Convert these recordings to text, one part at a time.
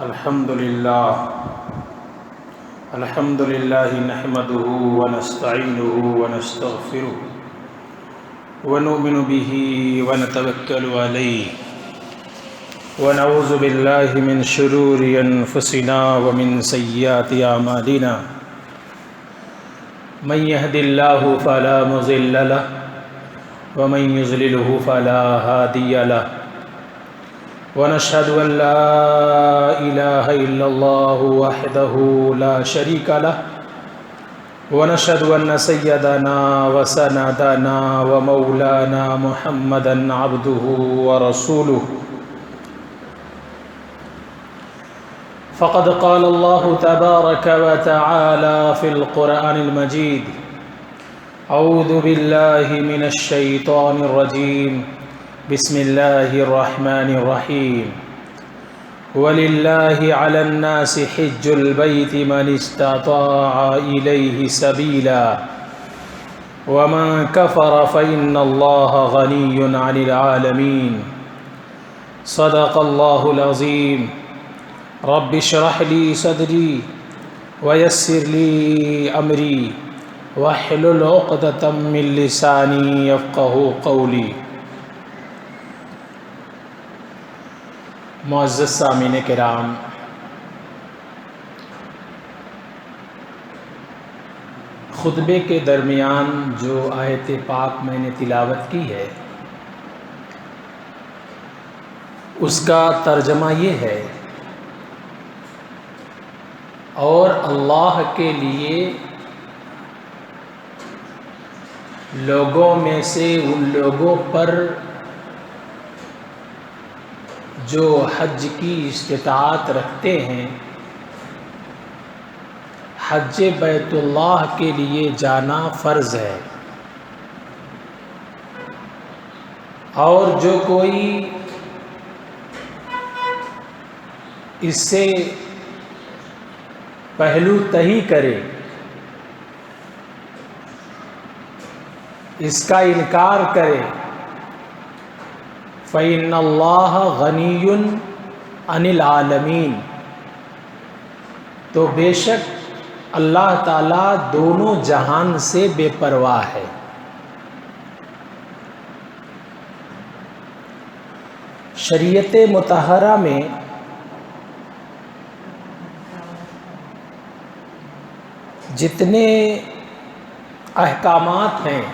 الحمد لله نحمده ونستعينه ونستغفره ونؤمن به ونتوكل عليه ونعوذ بالله من شرور أنفسنا ومن سيئات أعمالنا من يهد الله فلا مضل له ومن يضلله فلا هادي له ونشهد أن لا إله إلا الله وحده لا شريك له ونشهد أن سيدنا وسندنا ومولانا محمدا عبده ورسوله فقد قال الله تبارك وتعالى في القرآن المجيد أعوذ بالله من الشيطان الرجيم بسم الله الرحمن الرحيم ولله على الناس حج البيت من استطاع إليه سبيلا ومن كفر فإن الله غني عن العالمين صدق الله العظيم رب اشرح لي صدري ويسر لي أمري واحلل عقدة من لساني يفقهوا قولي۔ معزز سامعین کرام، خطبے کے درمیان جو آیت پاک میں نے تلاوت کی ہے اس کا ترجمہ یہ ہے، اور اللہ کے لیے لوگوں میں سے ان لوگوں پر جو حج کی استطاعت رکھتے ہیں حج بیت اللہ کے لیے جانا فرض ہے، اور جو کوئی اس سے پہلو تہی کرے، اس کا انکار کرے، فَإِنَّ اللَّهَ غَنِيٌّ عَنِ الْعَالَمِينَ، تو بے شک اللہ تعالیٰ دونوں جہان سے بے پرواہ ہے۔ شریعت مطہرہ میں جتنے احکامات ہیں،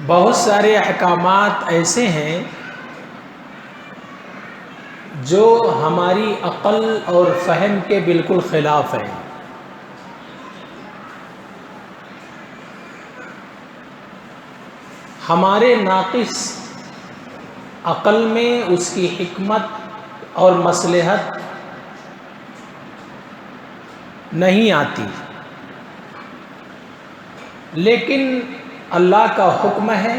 بہت سارے احکامات ایسے ہیں جو ہماری عقل اور فہم کے بالکل خلاف ہیں۔ ہمارے ناقص عقل میں اس کی حکمت اور مصلحت نہیں آتی، لیکن اللہ کا حکم ہے،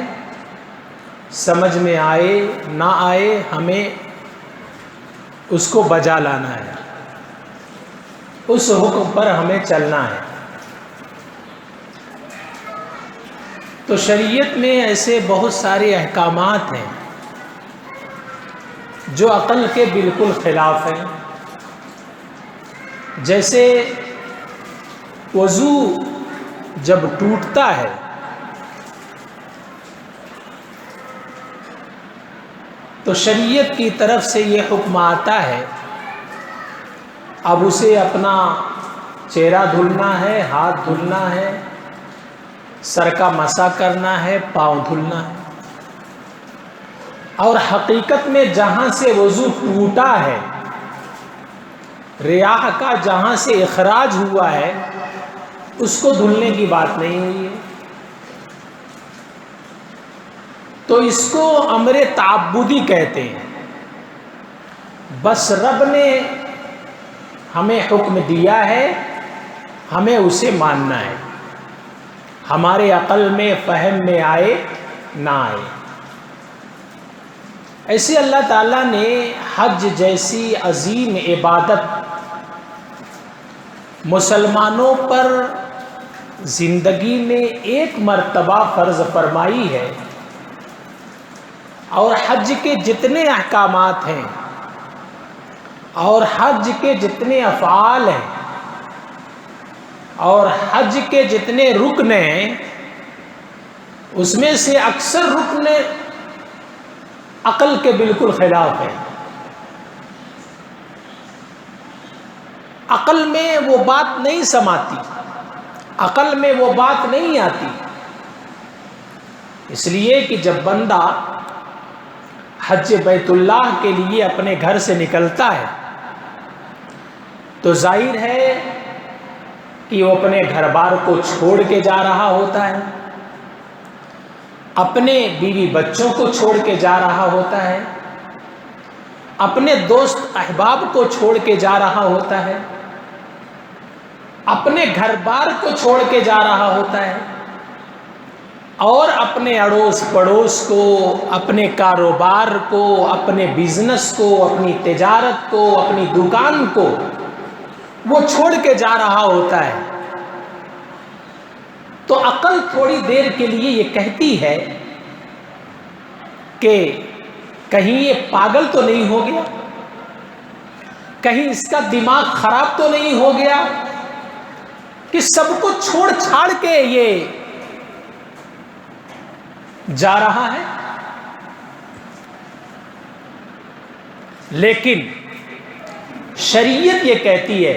سمجھ میں آئے نہ آئے ہمیں اس کو بجا لانا ہے، اس حکم پر ہمیں چلنا ہے۔ تو شریعت میں ایسے بہت سارے احکامات ہیں جو عقل کے بالکل خلاف ہیں، جیسے وضو جب ٹوٹتا ہے تو شریعت کی طرف سے یہ حکم آتا ہے، اب اسے اپنا چہرہ دھلنا ہے، ہاتھ دھلنا ہے، سر کا مسح کرنا ہے، پاؤں دھلنا ہے، اور حقیقت میں جہاں سے وضو ٹوٹا ہے، ریاح کا جہاں سے اخراج ہوا ہے، اس کو دھلنے کی بات نہیں ہوئی ہے۔ تو اس کو امر تعبدی کہتے ہیں، بس رب نے ہمیں حکم دیا ہے، ہمیں اسے ماننا ہے، ہمارے عقل میں فہم میں آئے نہ آئے۔ ایسے اللہ تعالیٰ نے حج جیسی عظیم عبادت مسلمانوں پر زندگی میں ایک مرتبہ فرض فرمائی ہے، اور حج کے جتنے احکامات ہیں اور حج کے جتنے افعال ہیں اور حج کے جتنے رکن ہیں اس میں سے اکثر رکن عقل کے بالکل خلاف ہے. عقل میں وہ بات نہیں سماتی، عقل میں وہ بات نہیں آتی. اس لیے کہ جب بندہ حج بیت اللہ کے لیے اپنے گھر سے نکلتا ہے تو ظاہر ہے کہ وہ اپنے گھر بار کو چھوڑ کے جا رہا ہوتا ہے، اپنے بیوی بچوں کو چھوڑ کے جا رہا ہوتا ہے، اپنے دوست احباب کو چھوڑ کے جا رہا ہوتا ہے، اپنے گھر بار کو چھوڑ کے جا رہا ہوتا ہے، اور اپنے اڑوس پڑوس کو، اپنے کاروبار کو، اپنے بزنس کو، اپنی تجارت کو، اپنی دکان کو وہ چھوڑ کے جا رہا ہوتا ہے. تو عقل تھوڑی دیر کے لیے یہ کہتی ہے کہ کہیں یہ پاگل تو نہیں ہو گیا، کہیں اس کا دماغ خراب تو نہیں ہو گیا کہ سب کو چھوڑ چھاڑ کے یہ جا رہا ہے. لیکن شریعت یہ کہتی ہے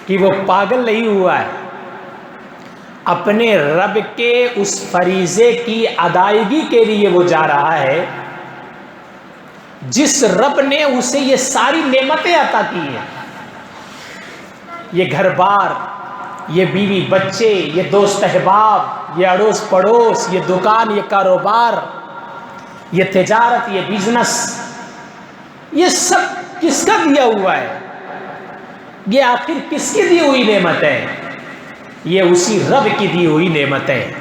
کہ وہ پاگل نہیں ہوا ہے، اپنے رب کے اس فریضے کی ادائیگی کے لیے وہ جا رہا ہے جس رب نے اسے یہ ساری نعمتیں عطا کی ہیں. یہ گھر بار، یہ بیوی بچے، یہ دوست احباب، یہ اڑوس پڑوس، یہ دکان، یہ کاروبار، یہ تجارت، یہ بزنس، یہ سب کس کا دیا ہوا ہے؟ یہ آخر کس کی دی ہوئی نعمت ہے؟ یہ اسی رب کی دی ہوئی نعمت ہے.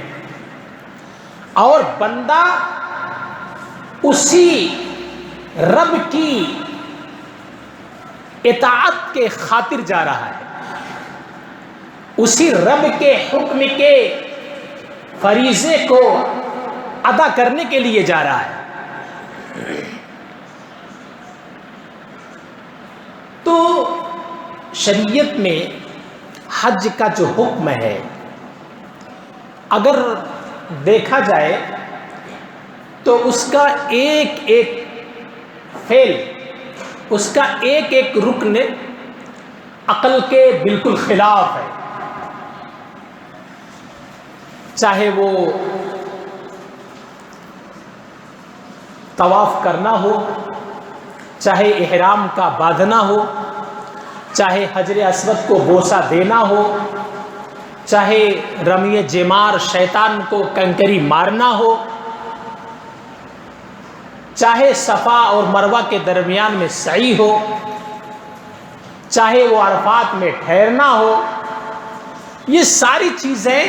اور بندہ اسی رب کی اطاعت کے خاطر جا رہا ہے، اسی رب کے حکم کے فریضے کو ادا کرنے کے لیے جا رہا ہے. تو شریعت میں حج کا جو حکم ہے اگر دیکھا جائے تو اس کا ایک ایک فعل، اس کا ایک ایک رکن عقل کے بالکل خلاف ہے. چاہے وہ طواف کرنا ہو، چاہے احرام کا باندھنا ہو، چاہے حجر اسود کو بوسہ دینا ہو، چاہے رمی جمار شیطان کو کنکری مارنا ہو، چاہے صفا اور مروہ کے درمیان میں سعی ہو، چاہے وہ عرفات میں ٹھہرنا ہو، یہ ساری چیزیں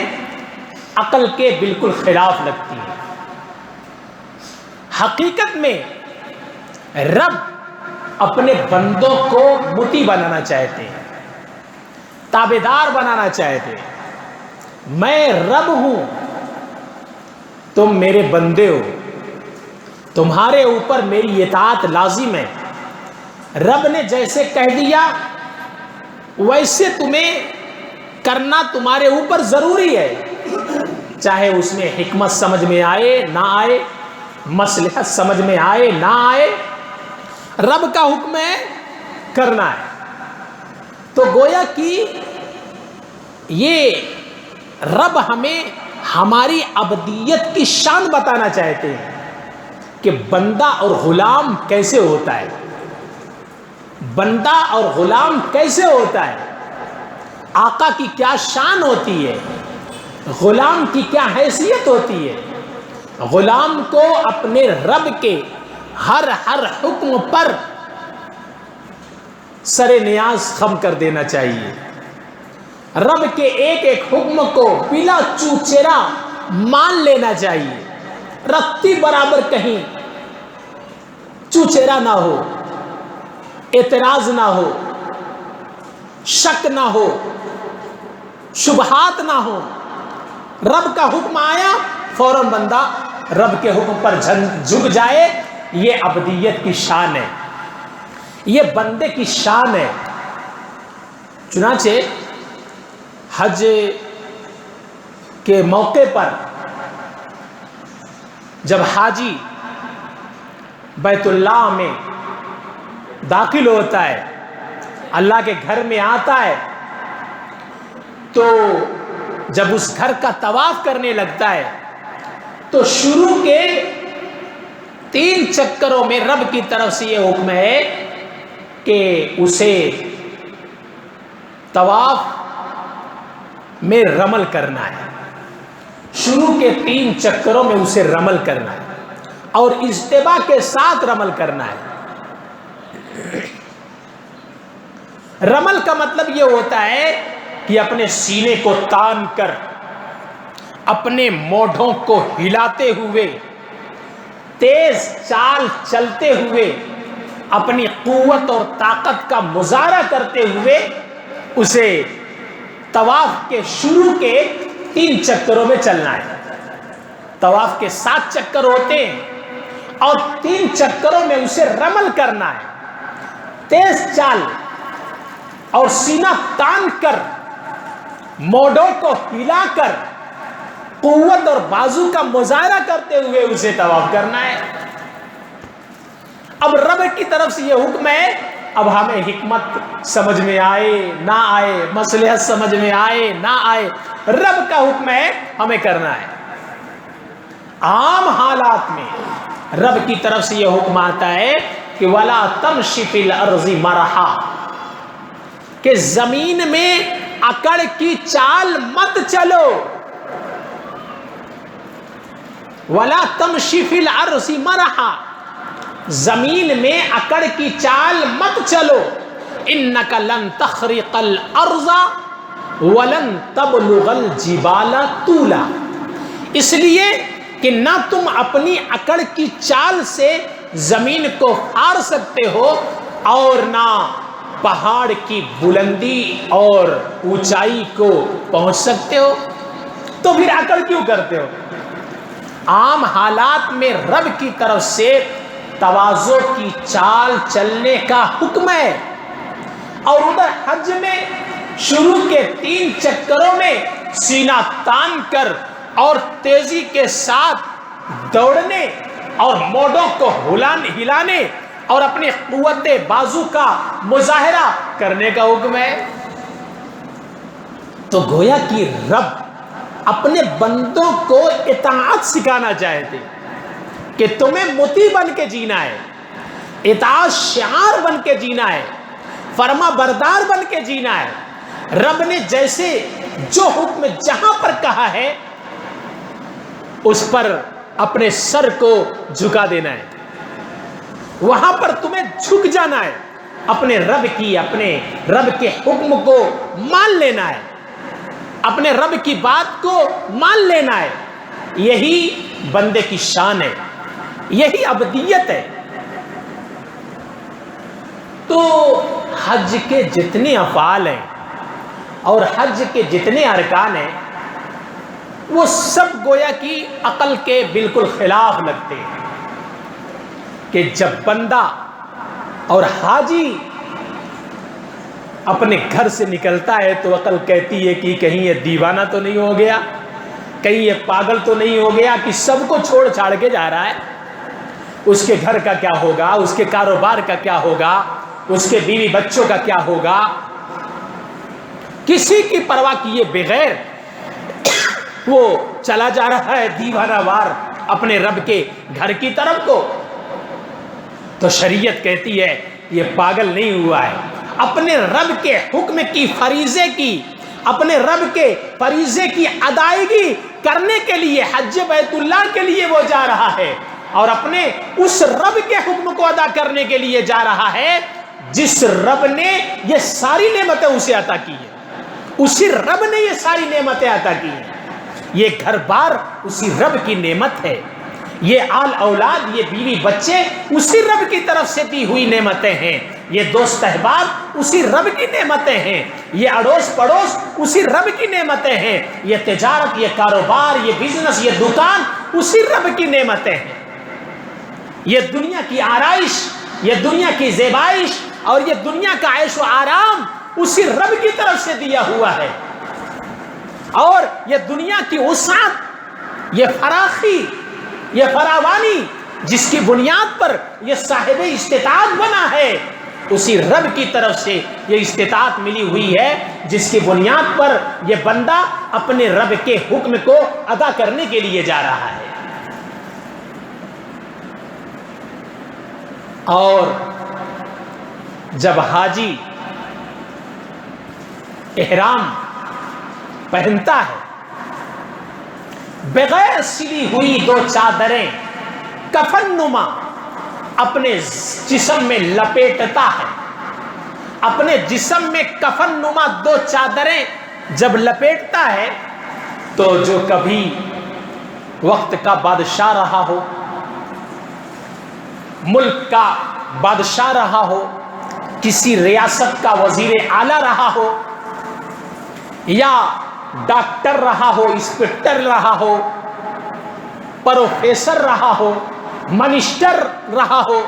عقل کے بالکل خلاف لگتی ہیں. حقیقت میں رب اپنے بندوں کو مطیع بنانا چاہتے ہیں، تابعدار بنانا چاہتے ہیں. میں رب ہوں، تم میرے بندے ہو، تمہارے اوپر میری اطاعت لازم ہے. رب نے جیسے کہہ دیا ویسے تمہیں کرنا تمہارے اوپر ضروری ہے، چاہے اس میں حکمت سمجھ میں آئے نہ آئے، مصلحت سمجھ میں آئے نہ آئے، رب کا حکم ہے کرنا ہے. تو گویا کہ یہ رب ہمیں ہماری عبدیت کی شان بتانا چاہتے ہیں کہ بندہ اور غلام کیسے ہوتا ہے، بندہ اور غلام کیسے ہوتا ہے، آقا کی کیا شان ہوتی ہے، غلام کی کیا حیثیت ہوتی ہے. غلام کو اپنے رب کے ہر حکم پر سر نیاز خم کر دینا چاہیے. رب کے ایک ایک حکم کو بلا چوچرا مان لینا چاہیے، رتی برابر کہیں چوچرا نہ ہو، اعتراض نہ ہو، شک نہ ہو، شبہات نہ ہو. رب کا حکم آیا فوراً بندہ رب کے حکم پر جھک جائے، یہ عبدیت کی شان ہے. یہ بندے کی شان ہے. چنانچہ حج کے موقع پر جب حاجی بیت اللہ میں داخل ہوتا ہے، اللہ کے گھر میں آتا ہے، تو جب اس گھر کا طواف کرنے لگتا ہے تو شروع کے 3 چکروں میں رب کی طرف سے یہ حکم ہے کہ اسے طواف میں رمل کرنا ہے. شروع کے 3 چکروں میں اسے رمل کرنا ہے اور اجتباء کے ساتھ رمل کرنا ہے. رمل کا مطلب یہ ہوتا ہے کہ اپنے سینے کو تان کر، اپنے موڈھوں کو ہلاتے ہوئے، تیز چال چلتے ہوئے، اپنی قوت اور طاقت کا مظاہرہ کرتے ہوئے اسے طواف کے شروع کے 3 چکروں میں چلنا ہے. طواف کے 7 چکر ہوتے ہیں اور 3 چکروں میں اسے رمل کرنا ہے. تیز چال اور سینہ تان کر، موڈوں کو ہلا کر، قوت اور بازو کا مظاہرہ کرتے ہوئے اسے طواف کرنا ہے. اب رب کی طرف سے یہ حکم ہے. اب ہمیں حکمت سمجھ میں آئے نہ آئے، مصلحت سمجھ میں آئے نہ آئے، رب کا حکم ہے، ہمیں کرنا ہے. عام حالات میں رب کی طرف سے یہ حکم آتا ہے کہ وَلَا تَمْشِ فِي الْأَرْضِ مَرَحًا، کہ زمین میں اکڑ کی چال مت چلو. وَلَا تَمْشِ فِي الْأَرْضِ مَرَحًا، زمین میں اکڑ کی چال مت چلو. اِنَّكَ لَن تَخْرِقَ الْأَرْضَ وَلَن تَبْلُغَ الْجِبَالَ طُولًا، اس لیے کہ نہ تم اپنی اکڑ کی چال سے زمین کو پھاڑ سکتے ہو اور نہ پہاڑ کی بلندی اور اونچائی کو پہنچ سکتے ہو. تو پھر اکڑ کیوں کرتے ہو؟ عام حالات میں رب کی طرف سے تواضع کی چال چلنے کا حکم ہے، اور ادھر حج میں شروع کے 3 چکروں میں سینہ تان کر اور تیزی کے ساتھ دوڑنے اور موڈوں کو ہلانے اور اپنے قوت بازو کا مظاہرہ کرنے کا حکم ہے. تو گویا کہ رب اپنے بندوں کو اطاعت سکھانا چاہتے کہ تمہیں مطیع بن کے جینا ہے، اطاعت شعار بن کے جینا ہے، فرما بردار بن کے جینا ہے. رب نے جیسے جو حکم جہاں پر کہا ہے اس پر اپنے سر کو جھکا دینا ہے، وہاں پر تمہیں جھک جانا ہے، اپنے رب کے حکم کو مان لینا ہے، اپنے رب کی بات کو مان لینا ہے. یہی بندے کی شان ہے، یہی عبدیت ہے. تو حج کے جتنے افعال ہیں اور حج کے جتنے ارکان ہیں وہ سب گویا کی عقل کے بالکل خلاف لگتے ہیں. کہ جب بندہ اور حاجی اپنے گھر سے نکلتا ہے تو عقل کہتی ہے کہ کہیں یہ دیوانہ تو نہیں ہو گیا، کہیں یہ پاگل تو نہیں ہو گیا کہ سب کو چھوڑ چھاڑ کے جا رہا ہے. اس کے گھر کا کیا ہوگا، اس کے کاروبار کا کیا ہوگا، اس کے بیوی بچوں کا کیا ہوگا، کسی کی پرواہ کیے بغیر وہ چلا جا رہا ہے دیوانہ وار اپنے رب کے گھر کی طرف کو. تو شریعت کہتی ہے یہ پاگل نہیں ہوا ہے، اپنے رب کے حکم کی فریضے کی، اپنے رب کے فریضے کی ادائیگی کرنے کے لیے حج بیت اللہ کے لیے وہ جا رہا ہے، اور اپنے اس رب کے حکم کو ادا کرنے کے لیے جا رہا ہے جس رب نے یہ ساری نعمتیں اسے عطا کی ہیں. اسی رب نے یہ ساری نعمتیں عطا کی ہیں. یہ گھر بار اسی رب کی نعمت ہے، یہ آل اولاد، یہ بیوی بچے اسی رب کی طرف سے دی ہوئی نعمتیں ہیں، یہ دوست احباب اسی رب کی نعمتیں ہیں، یہ اڑوس پڑوس اسی رب کی نعمتیں ہیں، یہ تجارت، یہ کاروبار، یہ بزنس، یہ دکان اسی رب کی نعمتیں ہیں. یہ دنیا کی آرائش، یہ دنیا کی زیبائش اور یہ دنیا کا عیش و آرام اسی رب کی طرف سے دیا ہوا ہے. اور یہ دنیا کی وسعت، یہ فراخی، یہ فراوانی جس کی بنیاد پر یہ صاحب استطاعت بنا ہے، اسی رب کی طرف سے یہ استطاعت ملی ہوئی ہے جس کی بنیاد پر یہ بندہ اپنے رب کے حکم کو ادا کرنے کے لیے جا رہا ہے. اور جب حاجی احرام پہنتا ہے، بغیر سلی ہوئی 2 چادریں کفن نما اپنے جسم میں لپیٹتا ہے. اپنے جسم میں کفن نما 2 چادریں جب لپیٹتا ہے تو جو کبھی وقت کا بادشاہ رہا ہو، ملک کا بادشاہ رہا ہو، کسی ریاست کا وزیر اعلیٰ رہا ہو، یا ڈاکٹر رہا ہو، انسپکٹر رہا ہو، پروفیسر رہا ہو، منسٹر رہا ہو،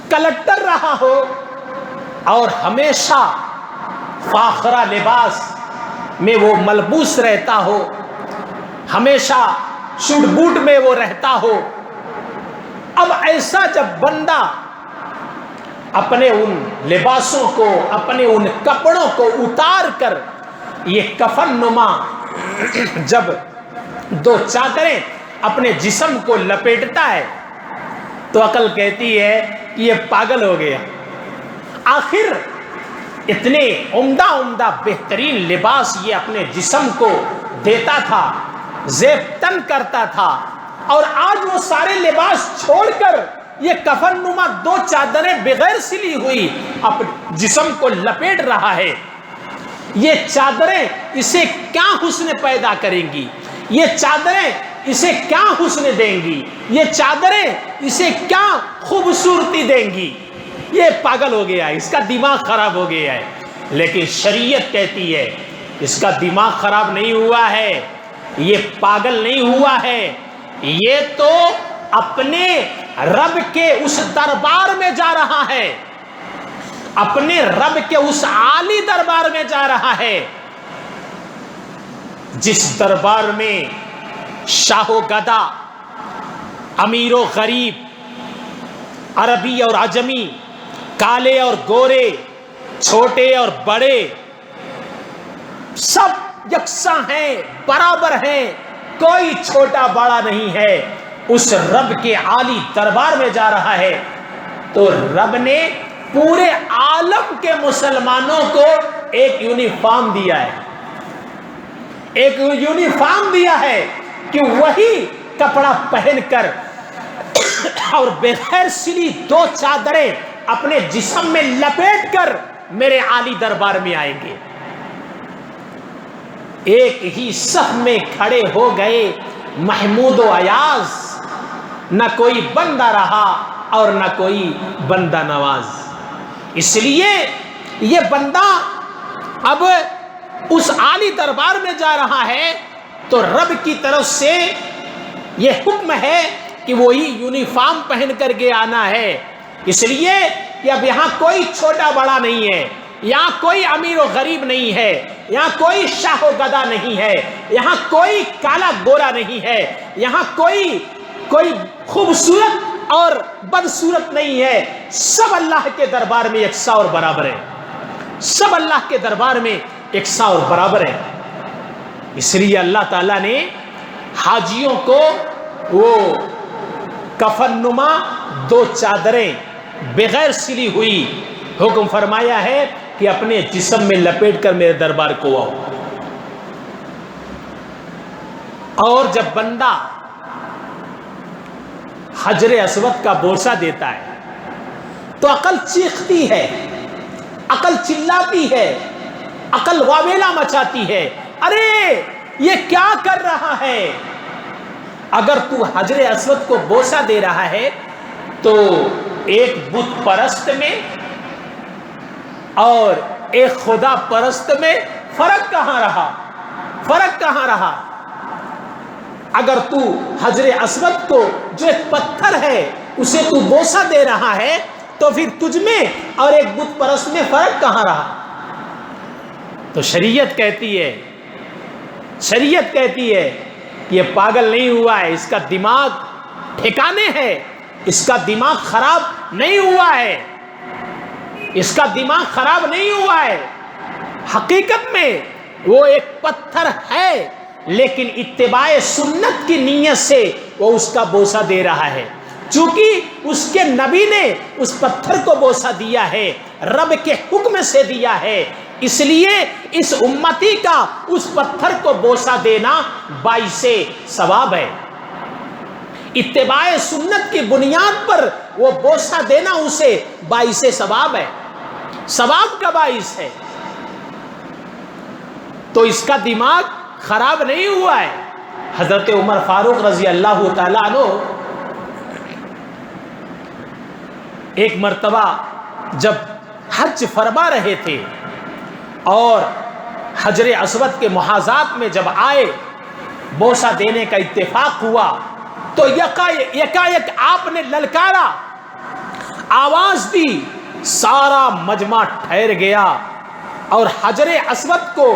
کلکٹر رہا ہو، اور ہمیشہ فاخرہ لباس میں وہ ملبوس رہتا ہو، ہمیشہ سوٹ بوٹ میں وہ رہتا ہو. اب ایسا جب بندہ اپنے ان لباسوں کو، اپنے ان کپڑوں کو اتار کر یہ کفن نما جب 2 چادریں اپنے جسم کو لپیٹتا ہے تو عقل کہتی ہے کہ یہ پاگل ہو گیا. آخر اتنے عمدہ بہترین لباس یہ اپنے جسم کو دیتا تھا، زیب تن کرتا تھا، اور آج وہ سارے لباس چھوڑ کر یہ کفن نما 2 چادریں بغیر سلی ہوئی اپنے جسم کو لپیٹ رہا ہے. یہ چادریں اسے کیا حسن پیدا کریں گی؟ یہ چادریں اسے کیا حسن دیں گی؟ یہ چادریں اسے کیا خوبصورتی دیں گی؟ یہ پاگل ہو گیا ہے، اس کا دماغ خراب ہو گیا ہے. لیکن شریعت کہتی ہے اس کا دماغ خراب نہیں ہوا ہے، یہ پاگل نہیں ہوا ہے، یہ تو اپنے رب کے اس دربار میں جا رہا ہے، اپنے رب کے اس عالی دربار میں جا رہا ہے جس دربار میں شاہ و گدا، امیر و غریب، عربی اور عجمی، کالے اور گورے، چھوٹے اور بڑے سب یکساں ہیں، برابر ہیں، کوئی چھوٹا بڑا نہیں ہے. اس رب کے عالی دربار میں جا رہا ہے تو رب نے پورے عالم کے مسلمانوں کو ایک یونیفارم دیا ہے، ایک یونیفارم دیا ہے کہ وہی کپڑا پہن کر اور بغیر سلی 2 چادریں اپنے جسم میں لپیٹ کر میرے عالی دربار میں آئیں گے. ایک ہی صف میں کھڑے ہو گئے محمود و ایاز، نہ کوئی بندہ رہا اور نہ کوئی بندہ نواز. اس لیے یہ بندہ اب اس عالی دربار میں جا رہا ہے تو رب کی طرف سے یہ حکم ہے کہ وہی یونیفارم پہن کر کے آنا ہے. اس لیے کہ اب یہاں کوئی چھوٹا بڑا نہیں ہے، یہاں کوئی امیر و غریب نہیں ہے، یہاں کوئی شاہ و گدا نہیں ہے، یہاں کوئی کالا گورا نہیں ہے، یہاں کوئی خوبصورت اور بدصورت نہیں ہے. سب اللہ کے دربار میں یکساں اور برابر ہے، سب اللہ کے دربار میں یکساں اور برابر ہے. اس لیے اللہ تعالیٰ نے حاجیوں کو وہ کفن نما 2 چادریں بغیر سلی ہوئی حکم فرمایا ہے کہ اپنے جسم میں لپیٹ کر میرے دربار کو آؤ. اور جب بندہ حجر اسود کا بوسہ دیتا ہے تو عقل چیختی ہے، عقل چلاتی ہے، عقل واویلا مچاتی ہے، ارے یہ کیا کر رہا ہے؟ اگر تو حجر اسود کو بوسہ دے رہا ہے تو ایک بت پرست میں اور ایک خدا پرست میں فرق کہاں رہا؟ فرق کہاں رہا؟ اگر تو حجر اسود کو جو ایک پتھر ہے اسے تو بوسہ دے رہا ہے تو پھر تجھ میں اور ایک بت پرست میں فرق کہاں رہا؟ تو شریعت کہتی ہے یہ پاگل نہیں ہوا ہے، اس کا دماغ ٹھکانے ہے، اس کا دماغ خراب نہیں ہوا ہے، اس کا دماغ خراب نہیں ہوا ہے، حقیقت میں وہ ایک پتھر ہے، لیکن اتباع سنت کی نیت سے وہ اس کا بوسہ دے رہا ہے۔ چونکہ اس کے نبی نے اس پتھر کو بوسہ دیا ہے، رب کے حکم سے دیا ہے، اس لیے اس امتی کا اس پتھر کو بوسہ دینا باعث ثواب ہے۔ اتباع سنت کی بنیاد پر وہ بوسہ دینا اسے باعث ثواب ہے، ثواب کا باعث ہے۔ تو اس کا دماغ خراب نہیں ہوا ہے۔ حضرت عمر فاروق رضی اللہ تعالیٰ عنہ ایک مرتبہ جب حج فرما رہے تھے اور حجر اسود کے محاذات میں جب آئے، بوسہ دینے کا اتفاق ہوا تو یکایک آپ نے للکارا، آواز دی، سارا مجمع ٹھہر گیا اور حجر اسود کو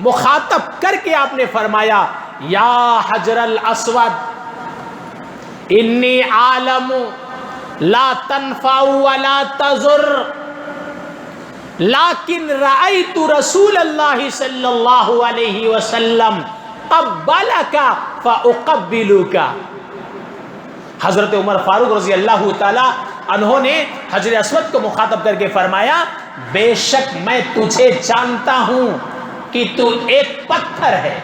مخاطب کر کے آپ نے فرمایا، یا حجر الاسود انی عالم لا تنفع ولا تضر لیکن رأیت رسول اللہ صلی اللہ علیہ وسلم قبلک فاقبلک۔ حضرت عمر فاروق رضی اللہ تعالی عنہ نے حجر اسود کو مخاطب کر کے فرمایا، بے شک میں تجھے جانتا ہوں کہ تو ایک پتھر ہے،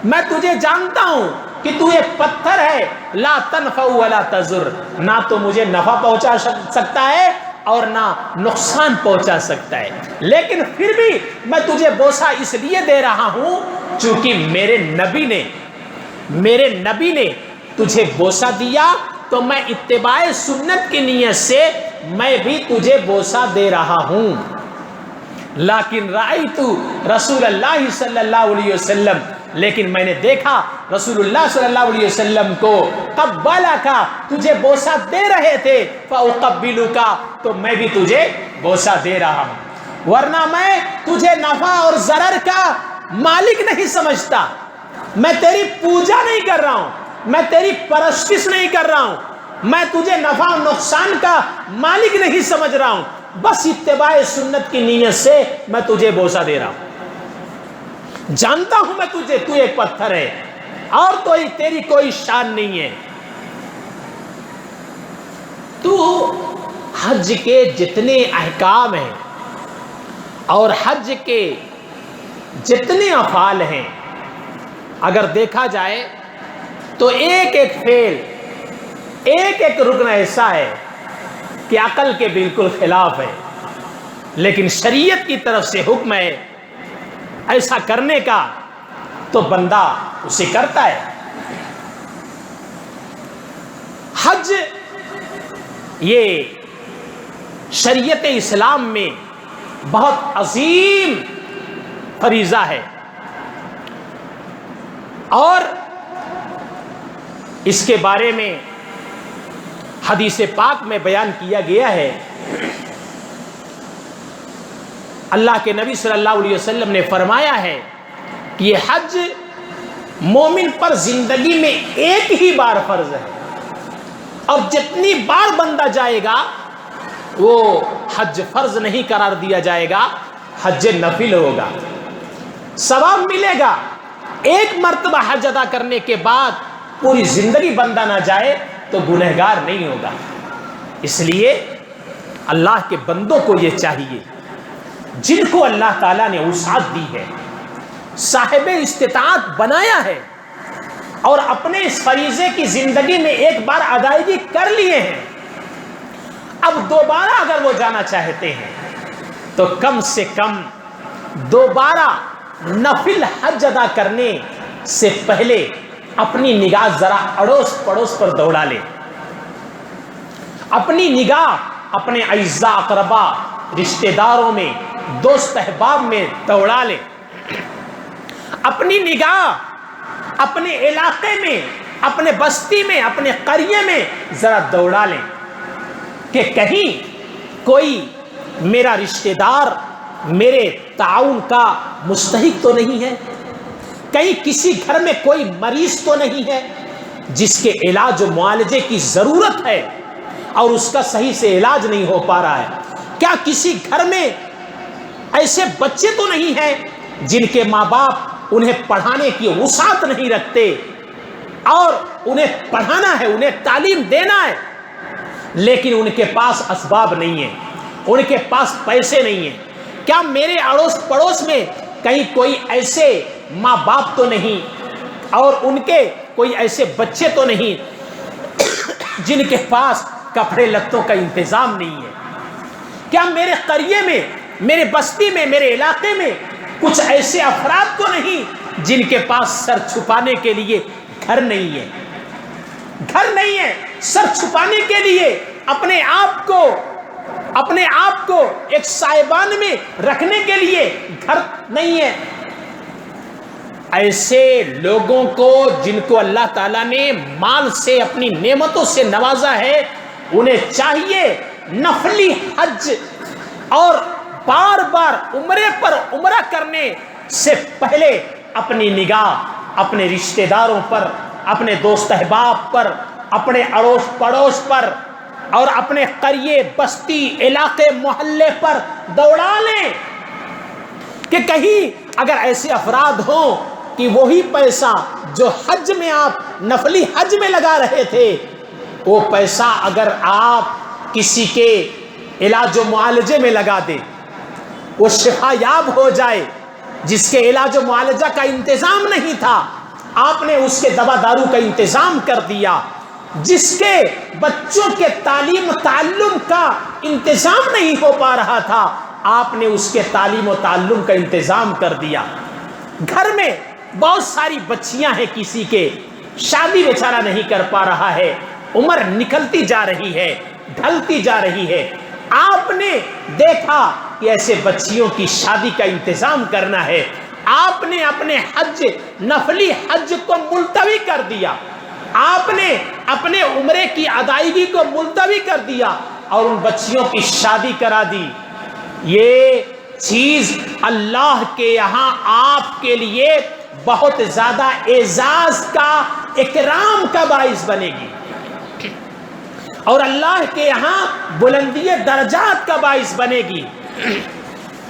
میں تجھے جانتا ہوں کہ تو ایک پتھر ہے، لا تنفع ولا تضر، نہ تو مجھے نفع پہنچا سکتا ہے اور نہ نقصان پہنچا سکتا ہے، لیکن پھر بھی میں تجھے بوسہ اس لیے دے رہا ہوں چونکہ میرے نبی نے تجھے بوسہ دیا، تو میں اتباع سنت کی نیت سے میں بھی تجھے بوسہ دے رہا ہوں۔ لیکن رأیت رسول اللہ صلی اللہ علیہ وسلم، لیکن میں نے دیکھا رسول اللہ صلی اللہ علیہ وسلم کو قبلک، تجھے بوسہ دے رہے تھے، فاقبلک، تو میں بھی تجھے بوسہ دے رہا ہوں، ورنہ میں تجھے نفع اور ضرر کا مالک نہیں سمجھتا، میں تیری پوجا نہیں کر رہا ہوں، میں تیری پرستش نہیں کر رہا ہوں، میں تجھے نفع اور نقصان کا مالک نہیں سمجھ رہا ہوں، بس اتباع سنت کی نیت سے میں تجھے بوسہ دے رہا ہوں۔ جانتا ہوں میں تجھے، تو ایک پتھر ہے اور تو تیری کوئی شان نہیں ہے۔ تو حج کے جتنے احکام ہیں اور حج کے جتنے افعال ہیں، اگر دیکھا جائے تو ایک ایک فعل، ایک ایک رکن ایسا ہے کہ عقل کے بالکل خلاف ہے، لیکن شریعت کی طرف سے حکم ہے ایسا کرنے کا، تو بندہ اسے کرتا ہے۔ حج یہ شریعت اسلام میں بہت عظیم فریضہ ہے، اور اس کے بارے میں حدیث پاک میں بیان کیا گیا ہے۔ اللہ کے نبی صلی اللہ علیہ وسلم نے فرمایا ہے کہ یہ حج مومن پر زندگی میں ایک ہی بار فرض ہے، اور جتنی بار بندہ جائے گا وہ حج فرض نہیں قرار دیا جائے گا، حج نفل ہوگا، ثواب ملے گا۔ ایک مرتبہ حج ادا کرنے کے بعد پوری زندگی بندہ نہ جائے تو گنہگار نہیں ہوگا۔ اس لیے اللہ کے بندوں کو یہ چاہیے، جن کو اللہ تعالیٰ نے وسعت دی ہے، صاحب استطاعت بنایا ہے، اور اپنے اس فریضے کی زندگی میں ایک بار ادائیگی کر لیے ہیں، اب دوبارہ اگر وہ جانا چاہتے ہیں تو کم سے کم دوبارہ نفل حج ادا کرنے سے پہلے اپنی نگاہ ذرا اڑوس پڑوس پر دوڑا لے، اپنی نگاہ اپنے اعزاء اقربا رشتہ داروں میں، دوست احباب میں دوڑا لے، اپنی نگاہ اپنے علاقے میں، اپنے بستی میں، اپنے قریے میں ذرا دوڑا لیں کہ کہیں کوئی میرا رشتہ دار میرے تعاون کا مستحق تو نہیں ہے؟ کہیں کسی گھر میں کوئی مریض تو نہیں ہے جس کے علاج و معالجے کی ضرورت ہے اور اس کا صحیح سے علاج نہیں ہو پا رہا ہے؟ کیا کسی گھر میں ایسے بچے تو نہیں ہیں جن کے ماں باپ انہیں پڑھانے کی وسعت نہیں رکھتے اور انہیں پڑھانا ہے، انہیں تعلیم دینا ہے، لیکن ان کے پاس اسباب نہیں ہیں، ان کے پاس پیسے نہیں ہیں؟ کیا میرے اڑوس پڑوس میں کہیں کوئی ایسے ماں باپ تو نہیں اور ان کے کوئی ایسے بچے تو نہیں جن کے پاس کپڑے لتوں کا انتظام نہیں ہے؟ کیا میرے قریے میں، میرے بستی میں، میرے علاقے میں کچھ ایسے افراد تو نہیں جن کے پاس سر چھپانے کے لیے گھر نہیں ہے؟ گھر نہیں ہے، سر چھپانے کے لیے اپنے آپ کو ایک سائبان میں رکھنے کے لیے گھر نہیں ہے؟ ایسے لوگوں کو جن کو اللہ تعالیٰ نے مال سے، اپنی نعمتوں سے نوازا ہے، انہیں چاہیے نفلی حج اور بار بار عمرے پر عمرہ کرنے سے پہلے اپنی نگاہ اپنے رشتہ داروں پر، اپنے دوست احباب پر، اپنے اڑوس پڑوس پر اور اپنے قریے، بستی، علاقے، محلے پر دوڑا لیں کہ کہیں اگر ایسے افراد ہوں کہ وہی پیسہ جو حج میں آپ نفلی حج میں لگا رہے تھے، وہ پیسہ اگر آپ کسی کے علاج و معالجے میں لگا دیں، وہ شفا یاب ہو جائے، جس کے علاج و معالجہ کا انتظام نہیں تھا آپ نے اس کے دوا دارو کا انتظام کر دیا، جس کے بچوں کے تعلیم و تعلم کا انتظام نہیں ہو پا رہا تھا آپ نے اس کے تعلیم و تعلم کا انتظام کر دیا۔ گھر میں بہت ساری بچیاں ہیں، کسی کے شادی بیچارہ نہیں کر پا رہا ہے، عمر نکلتی جا رہی ہے، ڈھلتی جا رہی ہے، آپ نے دیکھا کہ ایسے بچیوں کی شادی کا انتظام کرنا ہے، آپ نے اپنے حج، نفلی حج کو ملتوی کر دیا، آپ نے اپنے عمرے کی ادائیگی کو ملتوی کر دیا اور ان بچیوں کی شادی کرا دی۔ یہ چیز اللہ کے یہاں آپ کے لیے بہت زیادہ اعزاز کا، اکرام کا باعث بنے گی اور اللہ کے یہاں بلندی درجات کا باعث بنے گی،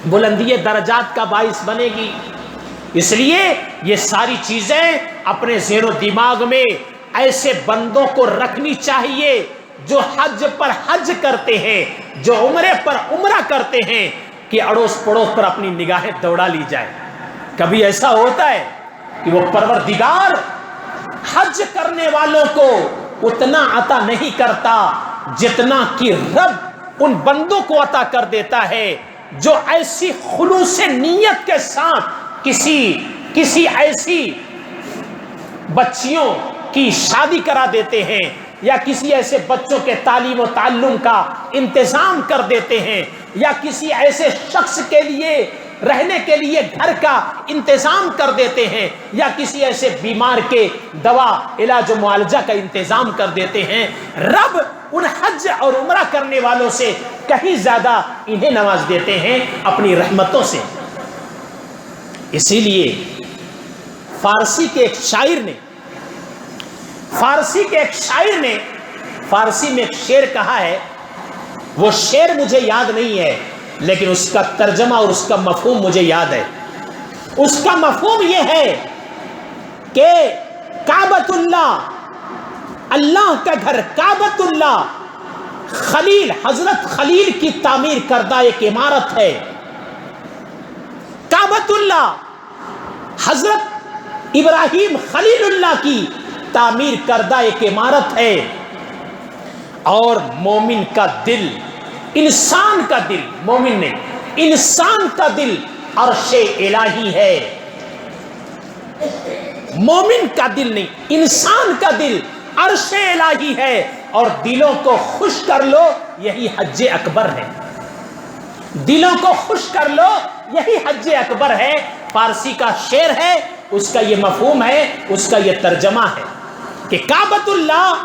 بلندی درجات کا باعث بنے گی۔ اس لیے یہ ساری چیزیں اپنے ذہن و دماغ میں ایسے بندوں کو رکھنی چاہیے جو حج پر حج کرتے ہیں، جو عمرے پر عمرہ کرتے ہیں، کہ اڑوس پڑوس پر اپنی نگاہیں دوڑا لی جائے۔ کبھی ایسا ہوتا ہے کہ وہ پروردگار حج کرنے والوں کو اتنا عطا نہیں کرتا جتنا کہ رب ان بندوں کو عطا کر دیتا ہے جو ایسی خلوص نیت کے ساتھ کسی ایسی بچیوں کی شادی کرا دیتے ہیں یا کسی ایسے بچوں کے تعلیم و تعلم کا انتظام کر دیتے ہیں یا کسی ایسے شخص کے لیے رہنے کے لیے گھر کا انتظام کر دیتے ہیں یا کسی ایسے بیمار کے دوا، علاج و معالجہ کا انتظام کر دیتے ہیں۔ رب ان حج اور عمرہ کرنے والوں سے کہیں زیادہ انہیں نواز دیتے ہیں اپنی رحمتوں سے۔ اسی لیے فارسی کے ایک شاعر نے فارسی میں ایک شعر کہا ہے، وہ شعر مجھے یاد نہیں ہے لیکن اس کا ترجمہ اور اس کا مفہوم مجھے یاد ہے۔ اس کا مفہوم یہ ہے کہ کعبۃ اللہ، اللہ کا گھر کعبۃ اللہ، خلیل، حضرت خلیل کی تعمیر کردہ ایک عمارت ہے۔ کعبۃ اللہ حضرت ابراہیم خلیل اللہ کی تعمیر کردہ ایک عمارت ہے، اور مومن کا دل، انسان کا دل، مومن نے انسان کا دل عرش الہی ہے۔ مومن کا دل نہیں، انسان کا دل عرش الہی ہے، اور دلوں کو خوش کر لو یہی حج اکبر ہے۔ دلوں کو خوش کر لو یہی حج اکبر ہے۔ فارسی کا شعر ہے، اس کا یہ مفہوم ہے، اس کا یہ ترجمہ ہے کہ کعبۃ اللہ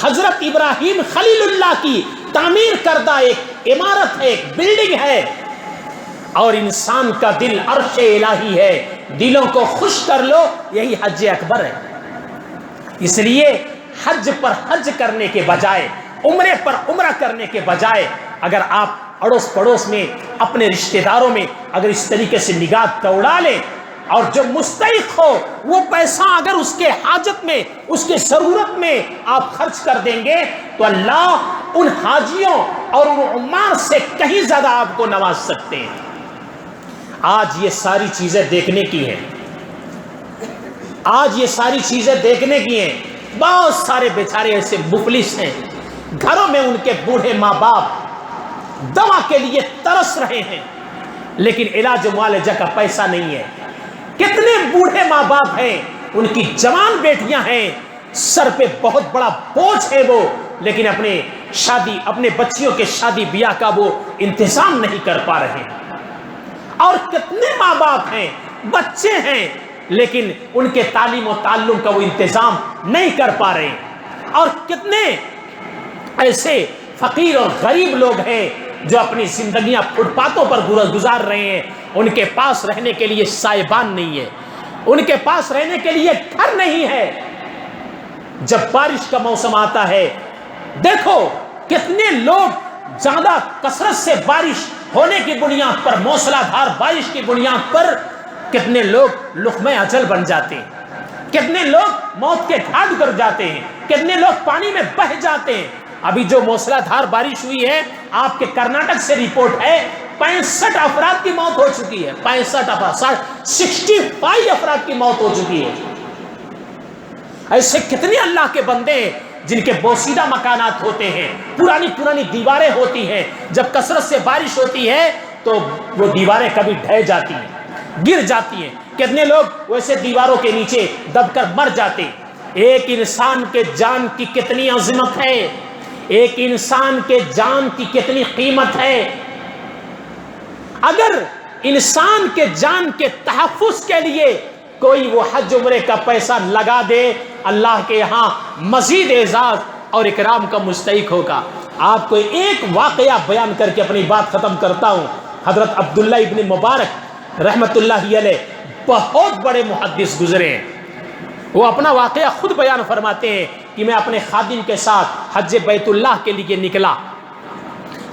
حضرت ابراہیم خلیل اللہ کی تعمیر کردہ ایک عمارت ہے، ایک بلڈنگ ہے، اور انسان کا دل عرش الہی ہے. دلوں کو خوش کر لو، یہی حج اکبر ہے. اس لیے حج پر حج کرنے کے بجائے، عمرے پر عمرہ کرنے کے بجائے، اگر آپ اڑوس پڑوس میں اپنے رشتہ داروں میں اگر اس طریقے سے نگاہ دوڑا لیں، اور جو مستحق ہو وہ پیسہ اگر اس کے حاجت میں، اس کے ضرورت میں آپ خرچ کر دیں گے، تو اللہ ان حاجیوں اور ان عمار سے کہیں زیادہ آپ کو نواز سکتے ہیں. آج یہ ساری چیزیں دیکھنے کی ہیں، آج یہ ساری چیزیں دیکھنے کی ہیں. بہت سارے بیچارے ایسے مفلس ہیں، گھروں میں ان کے بوڑھے ماں باپ دوا کے لیے ترس رہے ہیں، لیکن علاج معالجہ کا پیسہ نہیں ہے. کتنے بوڑھے ماں باپ ہیں، ان کی جوان بیٹیاں ہیں، سر پہ بہت بڑا بوجھ ہے وہ، لیکن اپنے بچیوں کے شادی بیاہ کا وہ انتظام نہیں کر پا رہے. اور کتنے ماں باپ ہیں، بچے ہیں، لیکن ان کے تعلیم و تعلم کا وہ انتظام نہیں کر پا رہے. اور کتنے ایسے فقیر اور غریب لوگ ہیں جو اپنی زندگیاں فٹ پاتھوں پر گزار رہے ہیں. ان کے پاس رہنے کے لیے سائبان نہیں ہے، ان کے پاس رہنے کے لیے گھر نہیں ہے. جب بارش کا موسم آتا ہے، دیکھو کتنے لوگ زیادہ کثرت سے بارش ہونے کی بنیاد پر، موسلا دھار بارش کی بنیاد پر کتنے لوگ لقمہ اجل بن جاتے ہیں، کتنے لوگ موت کے گھاٹ اتر جاتے ہیں، کتنے لوگ پانی میں بہہ جاتے ہیں. ابھی جو موسلا دھار بارش ہوئی ہے، آپ کے کرناٹک سے رپورٹ ہے 65 افراد کی موت ہو چکی ہے. 65 افراد کی موت ہو چکی ہے. ایسے کتنے اللہ کے بندے ہیں جن کے بوسیدہ مکانات ہوتے ہیں، پرانی دیواریں ہوتی ہیں، جب کثرت سے بارش ہوتی ہے تو وہ دیواریں کبھی ڈھہ جاتی ہیں، گر جاتی ہیں. کتنے لوگ ویسے دیواروں کے نیچے دب کر مر جاتے ہیں. ایک انسان کے جان کی کتنی عظمت ہے، ایک انسان کے جان کی کتنی قیمت ہے. اگر انسان کے جان کے تحفظ کے لیے کوئی وہ حج عمرے کا پیسہ لگا دے، اللہ کے یہاں مزید اعزاز اور اکرام کا مستحق ہوگا. آپ کو ایک واقعہ بیان کر کے اپنی بات ختم کرتا ہوں. حضرت عبداللہ ابن مبارک رحمت اللہ علیہ بہت بڑے محدث گزرے ہیں. وہ اپنا واقعہ خود بیان فرماتے ہیں کہ میں اپنے خادم کے ساتھ حج بیت اللہ کے لیے نکلا.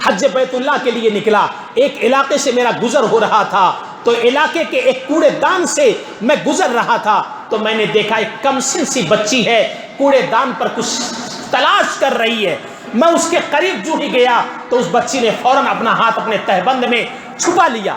حج بیت اللہ کے لیے نکلا. ایک علاقے سے میرا گزر ہو رہا تھا، تو علاقے کے ایک کوڑے دان سے میں گزر رہا تھا، تو میں نے دیکھا ایک کمسن سی بچی ہے، کوڑے دان پر کچھ تلاش کر رہی ہے. میں اس کے قریب جو ہی گیا تو اس بچی نے فوراً اپنا ہاتھ اپنے تہبند میں چھپا لیا،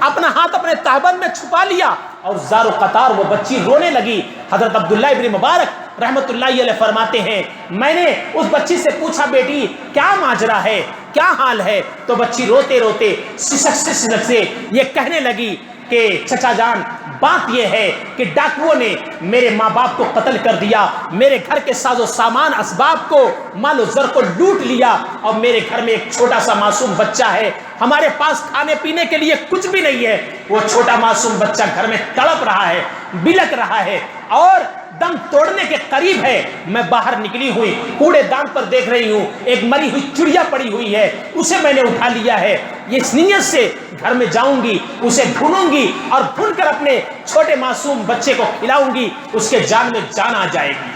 اپنا ہاتھ اپنے تہبند میں چھپا لیا، اور زار و قطار وہ بچی رونے لگی. حضرت عبداللہ ابن مبارک رحمت اللہ علیہ فرماتے ہیں میں نے اس بچی سے پوچھا بیٹی کیا ماجرا ہے، کیا حال ہے؟ تو بچی روتے روتے سسک سے یہ کہنے لگی کہ چچا جان بات یہ ہے کہ ڈاکوؤں نے میرے ماں باپ کو قتل کر دیا، میرے گھر کے ساز و سامان اسباب کو، مال و زر کو لوٹ لیا، اور میرے گھر میں ایک چھوٹا سا معصوم بچہ ہے، ہمارے پاس کھانے پینے کے لیے کچھ بھی نہیں ہے. وہ چھوٹا معصوم بچہ گھر میں تڑپ رہا ہے، بلک رہا ہے اور دم توڑنے کے قریب ہے. میں باہر نکلی ہوئی کوڑے دان پر دیکھ رہی ہوں ایک مری ہوئی چڑیا پڑی ہوئی ہے، اسے میں نے اٹھا لیا ہے، یہ اس نیت سے گھر میں جاؤں گی، اسے بھونوں گی اور بھون کر اپنے چھوٹے معصوم بچے کو کھلاؤں گی، اس کے جان میں جان آ جائے گی.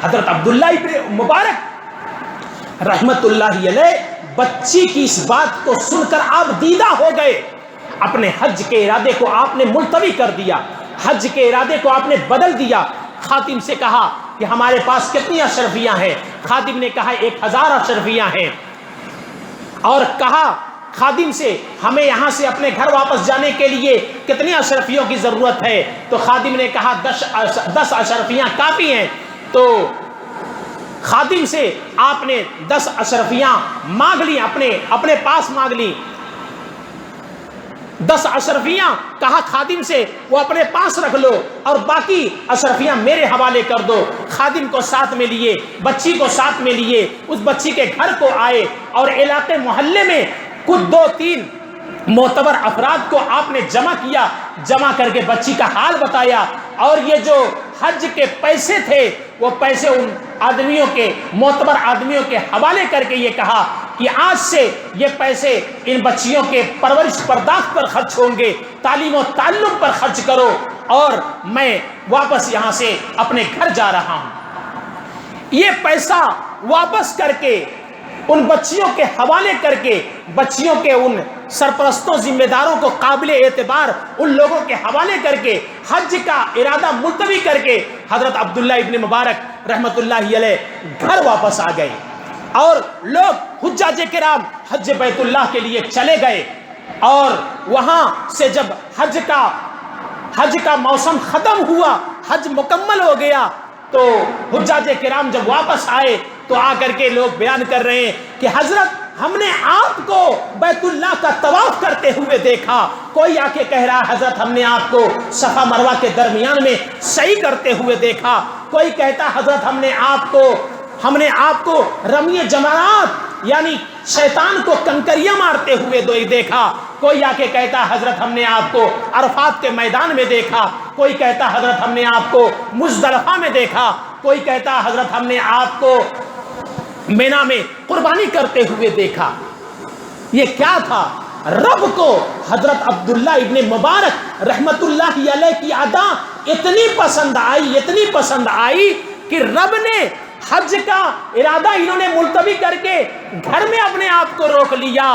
حضرت عبداللہ ابن مبارک رحمت اللہ علیہ بچی کی اس بات کو سن کر آپ دیدہ ہو گئے. اپنے حج کے ارادے کو آپ نے ملتوی کر دیا، حج کے ارادے کو آپ نے بدل دیا. خادم سے کہا کہ ہمارے پاس کتنی اشرفیاں ہیں؟ خادم نے کہا 1000 اشرفیاں ہیں. اور کہا خادم سے ہمیں یہاں سے اپنے گھر واپس جانے کے لیے کتنی اشرفیوں کی ضرورت ہے؟ تو خادم نے کہا 10 اشرفیاں کافی ہیں. تو خادم سے آپ نے 10 اشرفیاں مانگ لی، اپنے پاس مانگ لی. 10 اشرفیاں کہا خادم سے وہ اپنے پاس رکھ لو اور باقی اشرفیاں میرے حوالے کر دو. خادم کو ساتھ میں لیے، بچی کو ساتھ میں لیے، اس بچی کے گھر کو آئے اور علاقے محلے میں کچھ 2-3 معتبر افراد کو آپ نے جمع کیا. جمع کر کے بچی کا حال بتایا، اور یہ جو حج کے پیسے تھے وہ پیسے ان آدمیوں کے معتبر آدمیوں کے حوالے کر کے یہ کہا کہ آج سے یہ پیسے ان بچیوں کے پرورش پرداخت پر خرچ ہوں گے، تعلیم و تعلم پر خرچ کرو، اور میں واپس یہاں سے اپنے گھر جا رہا ہوں۔ یہ پیسہ واپس کر کے ان بچیوں کے حوالے کر کے، بچیوں کے ان سرپرستوں ذمہ داروں کو قابل اعتبار ان لوگوں کے حوالے کر کے حج کا ارادہ ملتوی کر کے حضرت عبداللہ ابن مبارک رحمۃ اللہ علیہ گھر واپس آ گئے، اور لوگ حجاج کرام حج بیت اللہ کے لیے چلے گئے، اور وہاں سے جب حج کا موسم ختم ہوا، حج مکمل ہو گیا، تو حجاج کرام جب واپس آئے تو آ کر کے لوگ بیان کر رہے ہیں کہ حضرت ہم نے آپ کو بیت اللہ کا طواف کرتے ہوئے دیکھا، کوئی آ کے کہہ رہا حضرت ہم نے آپ کو صفا مروہ کے درمیان میں سعی کرتے ہوئے دیکھا، کوئی کہتا حضرت ہم نے آپ کو رمی جمرات یعنی شیطان کو کنکریاں مارتے ہوئے دیکھا، کوئی آ کے کہتا حضرت ہم نے آپ کو عرفات کے میدان میں دیکھا، کوئی کہتا حضرت ہم نے آپ کو مزدلفہ میں دیکھا، کوئی کہتا حضرت ہم نے آپ کو مینا میں قربانی کرتے ہوئے دیکھا۔ یہ کیا تھا؟ رب کو حضرت عبداللہ ابن مبارک رحمت اللہ علیہ کی ادا اتنی پسند آئی کہ رب نے حج کا ارادہ انہوں نے ملتوی کر کے گھر میں اپنے آپ کو روک لیا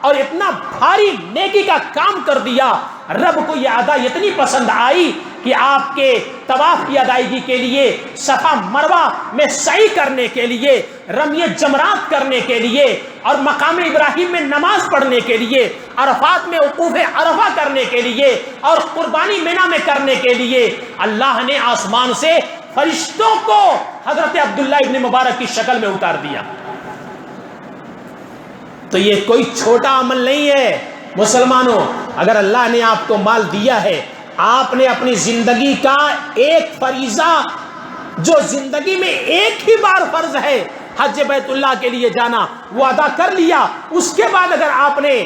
اور اتنا بھاری نیکی کا کام کر دیا۔ رب کو یہ ادا اتنی پسند آئی کہ آپ کے طواف کی ادائیگی کے لیے، صفا مروہ میں سعی کرنے کے لیے، رمی جمرات کرنے کے لیے، اور مقام ابراہیم میں نماز پڑھنے کے لیے، عرفات میں وقوف عرفہ کرنے کے لیے، اور قربانی مینا میں کرنے کے لیے اللہ نے آسمان سے فرشتوں کو حضرت عبداللہ ابن مبارک کی شکل میں اتار دیا۔ تو یہ کوئی چھوٹا عمل نہیں ہے مسلمانوں۔ اگر اللہ نے آپ کو مال دیا ہے، آپ نے اپنی زندگی کا ایک فریضہ جو زندگی میں ایک ہی بار فرض ہے حج بیت اللہ کے لیے جانا، وہ ادا کر لیا۔ اس کے بعد اگر آپ نے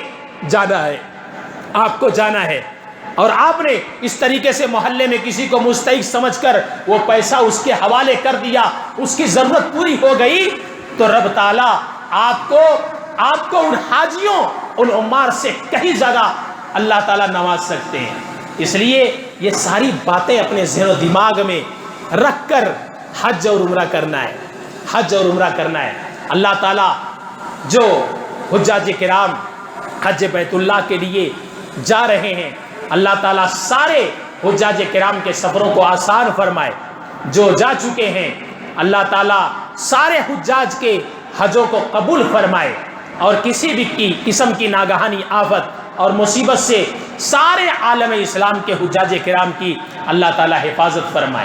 جانا ہے، آپ کو جانا ہے، اور آپ نے اس طریقے سے محلے میں کسی کو مستحق سمجھ کر وہ پیسہ اس کے حوالے کر دیا، اس کی ضرورت پوری ہو گئی، تو رب تعالیٰ آپ کو ان حاجیوں، ان عمار سے کہیں زیادہ اللہ تعالیٰ نواز سکتے ہیں۔ اس لیے یہ ساری باتیں اپنے ذہن و دماغ میں رکھ کر حج اور عمرہ کرنا ہے، حج اور عمرہ کرنا ہے۔ اللہ تعالیٰ جو حجاج کرام حج بیت اللہ کے لیے جا رہے ہیں، اللہ تعالیٰ سارے حجاج کرام کے سفروں کو آسان فرمائے۔ جو جا چکے ہیں اللہ تعالیٰ سارے حجاج کے حجوں کو قبول فرمائے، اور کسی بھی قسم کی ناگہانی آفت اور مصیبت سے سارے عالم اسلام کے حجاج کرام کی اللہ تعالیٰ حفاظت فرمائے۔